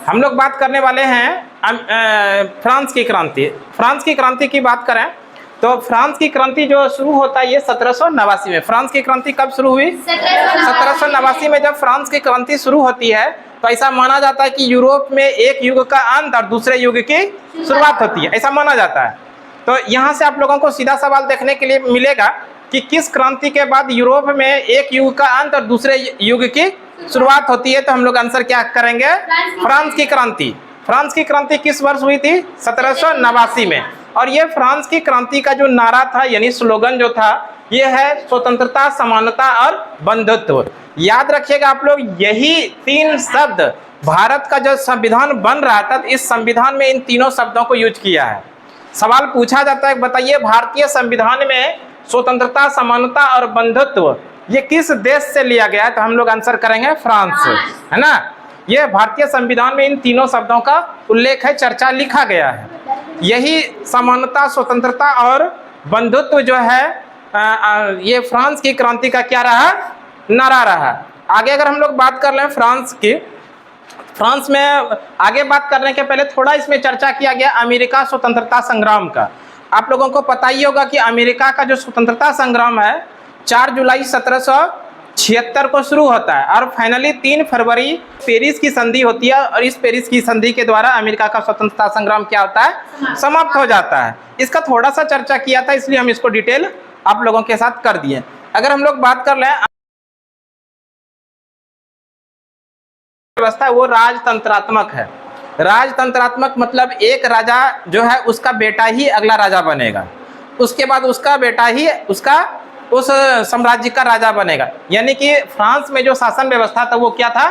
हम लोग बात करने वाले हैं फ्रांस की क्रांति। फ्रांस की क्रांति की बात करें तो फ्रांस की क्रांति जो शुरू होता है ये 1789 में। फ्रांस की क्रांति कब शुरू हुई? 1789 में। जब फ्रांस की क्रांति शुरू होती है तो ऐसा माना जाता है कि यूरोप में एक युग का अंत और दूसरे युग की शुरुआत होती है, ऐसा माना जाता है। तो यहाँ से आप लोगों को सीधा सवाल देखने के लिए मिलेगा कि किस क्रांति के बाद यूरोप में एक युग का अंत और दूसरे युग की शुरुआत होती है। तो हम लोग आंसर क्या करेंगे? फ्रांस की क्रांति। फ्रांस की क्रांति किस वर्ष हुई थी? 1789 में। और ये फ्रांस की क्रांति का जो नारा था यानी स्लोगन जो था ये है स्वतंत्रता, समानता और बंधुत्व। याद रखिएगा आप लोग, यही तीन शब्द भारत का जो संविधान बन रहा था इस संविधान में इन तीनों शब्दों को यूज किया है। सवाल पूछा जाता है, बताइए भारतीय संविधान में स्वतंत्रता, समानता और बंधुत्व ये किस देश से लिया गया है? तो हम लोग आंसर करेंगे फ्रांस से, है ना। ये भारतीय संविधान में इन तीनों शब्दों का उल्लेख है, चर्चा लिखा गया है। यही समानता, स्वतंत्रता और बंधुत्व जो है ये फ्रांस की क्रांति का क्या रहा? नारा रहा। आगे अगर हम लोग बात कर लें फ्रांस की, फ्रांस में आगे बात करने के पहले थोड़ा इसमें चर्चा किया गया अमेरिका स्वतंत्रता संग्राम का। आप लोगों को पता ही होगा कि अमेरिका का जो स्वतंत्रता संग्राम है 4 जुलाई 1776 को शुरू होता है और फाइनली 3 फरवरी पेरिस की संधि होती है और इस पेरिस की संधि के द्वारा अमेरिका का स्वतंत्रता संग्राम क्या होता है? समाप्त हो जाता है। इसका थोड़ा सा चर्चा किया था इसलिए हम इसको डिटेल आप लोगों के साथ कर दिए। अगर हम लोग बात कर लें व्यवस्था वो राजतंत्रात्मक है। राजतंत्रात्मक मतलब एक राजा जो है उसका बेटा ही अगला राजा बनेगा, उसके बाद उसका बेटा ही उसका उस साम्राज्य का राजा बनेगा। यानी कि फ्रांस में जो शासन व्यवस्था था वो क्या था?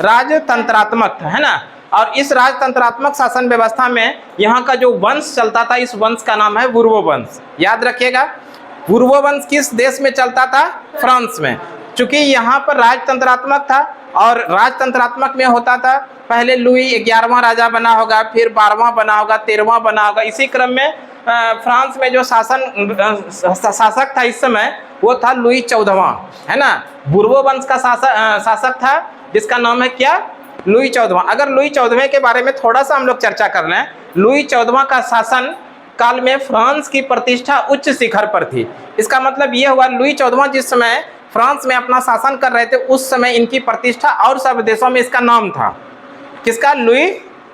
राजतंत्रात्मक था, है ना। और इस राजतंत्रात्मक शासन व्यवस्था में यहाँ का जो वंश चलता था इस वंश का नाम है बुर्बो वंश। याद रखिएगा, बुर्बो वंश किस देश में चलता था? फ्रांस में। चूंकि यहाँ पर राजतंत्रात्मक था और राजतंत्रात्मक में होता था पहले लुई 11वां राजा बना होगा, फिर 12वां बना होगा, 13वां बना होगा। इसी क्रम में फ्रांस में जो शासक था इस समय वो था लुई 14वां, है ना। बुर्बो वंश का शासक था जिसका नाम है क्या? लुई 14वां। अगर लुई 14वें के बारे में थोड़ा सा हम लोग चर्चा कर लें, लुई 14वां का शासन काल में फ्रांस की प्रतिष्ठा उच्च शिखर पर थी। इसका मतलब यह हुआ लुई 14वां जिस समय फ्रांस में अपना शासन कर रहे थे उस समय इनकी प्रतिष्ठा और सब देशों में इसका नाम था। किसका? लुई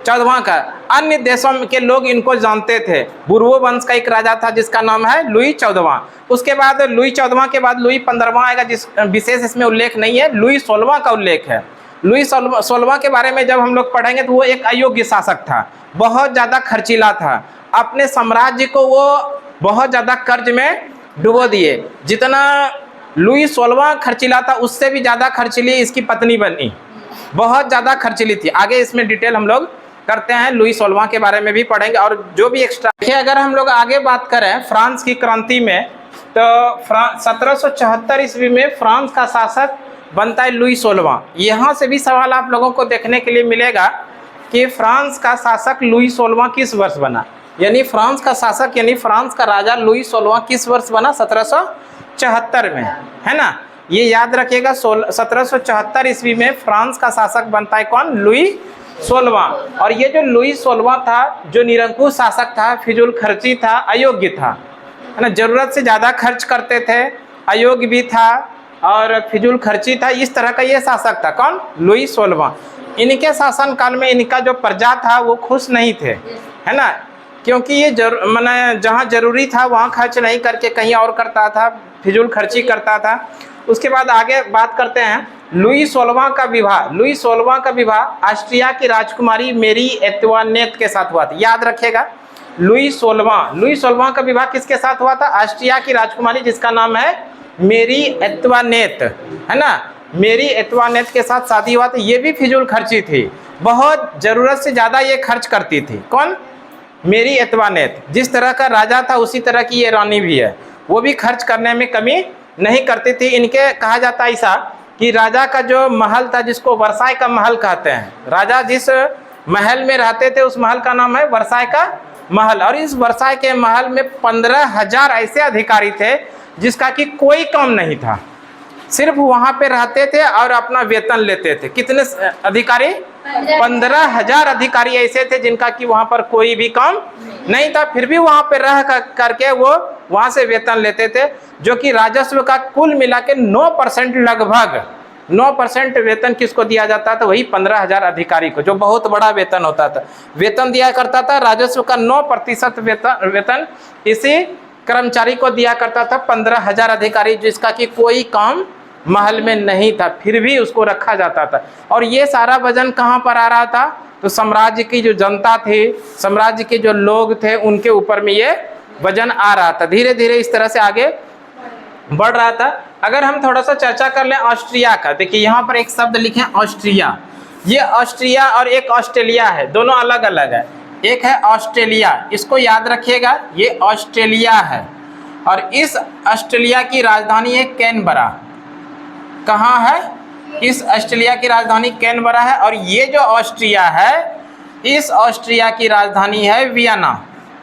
14वां का। अन्य देशों के लोग इनको जानते थे। बुर्बो वंश का एक राजा था जिसका नाम है लुई 14वां। उसके बाद लुई 14वां के बाद लुई 15वां आएगा जिस विशेष इसमें उल्लेख नहीं है। लुई 16वां का उल्लेख है। लुई 16वां के बारे में जब हम लोग पढ़ेंगे तो वो एक अयोग्य शासक था, बहुत ज़्यादा खर्चीला था। अपने साम्राज्य को वो बहुत ज़्यादा कर्ज में डुबो दिए। जितना लुई 16वां खर्चीला था उससे भी ज़्यादा खर्चीली इसकी पत्नी बनी, बहुत ज़्यादा खर्चीली थी। आगे इसमें डिटेल हम लोग करते हैं, लुई 16वां के बारे में भी पढ़ेंगे और जो भी एक्स्ट्रा। देखिए अगर हम लोग आगे बात करें फ्रांस की क्रांति में तो 1774 ईस्वी में फ्रांस का शासक बनता है लुई 16वां। यहाँ से भी सवाल आप लोगों को देखने के लिए मिलेगा कि फ्रांस का शासक लुई 16वां किस वर्ष बना, यानी फ्रांस का शासक यानी फ्रांस का राजा लुई 16वां किस वर्ष बना? 1774 में, है ना। ये याद रखिएगा 1774 ईस्वी में फ्रांस का शासक बनता है कौन? लुई 16वां। और ये जो लुई 16वां था जो निरंकुश शासक था, फिजूल खर्ची था, अयोग्य था, है ना। जरूरत से ज़्यादा खर्च करते थे, अयोग्य भी था और फिजूल खर्ची था। इस तरह का ये शासक था कौन? लुई 16वां। इनके शासन काल में इनका जो प्रजा था वो खुश नहीं थे, है ना, क्योंकि ये मैंने जहाँ जरूरी था वहाँ खर्च नहीं करके कहीं और करता था, फिजूल खर्ची करता था। उसके बाद आगे बात करते हैं लुई 16वां का विवाह। लुई 16वां का विवाह ऑस्ट्रिया की राजकुमारी मेरी एंतुआनेट के साथ हुआ था। याद रखिएगा लुई 16वां का विवाह किसके साथ हुआ था? ऑस्ट्रिया की राजकुमारी जिसका नाम है मेरी एंतुआनेट, है ना। मेरी एंतुआनेट के साथ शादी हुआ था। ये भी फिजूल खर्ची थी, बहुत ज़रूरत से ज़्यादा ये खर्च करती थी। कौन? मेरी एंतुआनेट। जिस तरह का राजा था उसी तरह की ये रानी भी है, वो भी खर्च करने में कमी नहीं करती थी। इनके कहा जाता है ऐसा कि राजा का जो महल था जिसको वर्साय का महल कहते हैं, राजा जिस महल में रहते थे उस महल का नाम है वर्साय का महल। और इस वर्साय के महल में 15,000 ऐसे अधिकारी थे जिसका कि कोई काम नहीं था। सिर्फ वहां पे रहते थे और अपना वेतन लेते थे। कितने अधिकारी? 15,000 अधिकारी ऐसे थे जिनका कि वहां पर कोई भी काम नहीं था, फिर भी वहां पे रह करके वो वहां से वेतन लेते थे, जो कि राजस्व का कुल मिला के 9% लगभग 9% वेतन किसको दिया जाता था? वही 15,000 अधिकारी को, जो बहुत बड़ा वेतन होता था। वेतन दिया करता था, राजस्व का 9% वेतन इसी कर्मचारी को दिया करता था। 15,000 अधिकारी जिसका कि कोई काम महल में नहीं था, फिर भी उसको रखा जाता था। और ये सारा वजन कहाँ पर आ रहा था? तो साम्राज्य की जो जनता थी, साम्राज्य के जो लोग थे, उनके ऊपर में ये वजन आ रहा था। धीरे धीरे इस तरह से आगे बढ़ रहा था। अगर हम थोड़ा सा चर्चा कर लें ऑस्ट्रिया का, देखिए यहाँ पर एक शब्द लिखे ऑस्ट्रिया। ये ऑस्ट्रिया और एक ऑस्ट्रेलिया है, दोनों अलग अलग है। एक है ऑस्ट्रेलिया, इसको याद रखिएगा, ये ऑस्ट्रेलिया है। और इस ऑस्ट्रेलिया की राजधानी है कैनबरा। कहाँ है? इस ऑस्ट्रेलिया की राजधानी कैनबरा है। और ये जो ऑस्ट्रिया है, इस ऑस्ट्रिया की राजधानी है वियना।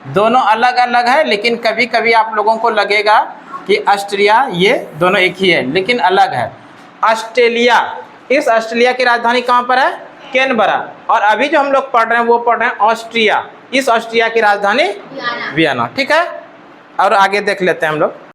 दोनों अलग अलग है, लेकिन कभी कभी आप लोगों को लगेगा कि ऑस्ट्रिया ये दोनों एक ही है, लेकिन अलग है। ऑस्ट्रेलिया, इस ऑस्ट्रेलिया की राजधानी कहाँ पर है? कैनबरा। और अभी जो हम लोग पढ़ रहे हैं वो पढ़ रहे हैं ऑस्ट्रिया। इस ऑस्ट्रिया की राजधानी वियना। ठीक है, और आगे देख लेते हैं हम लोग।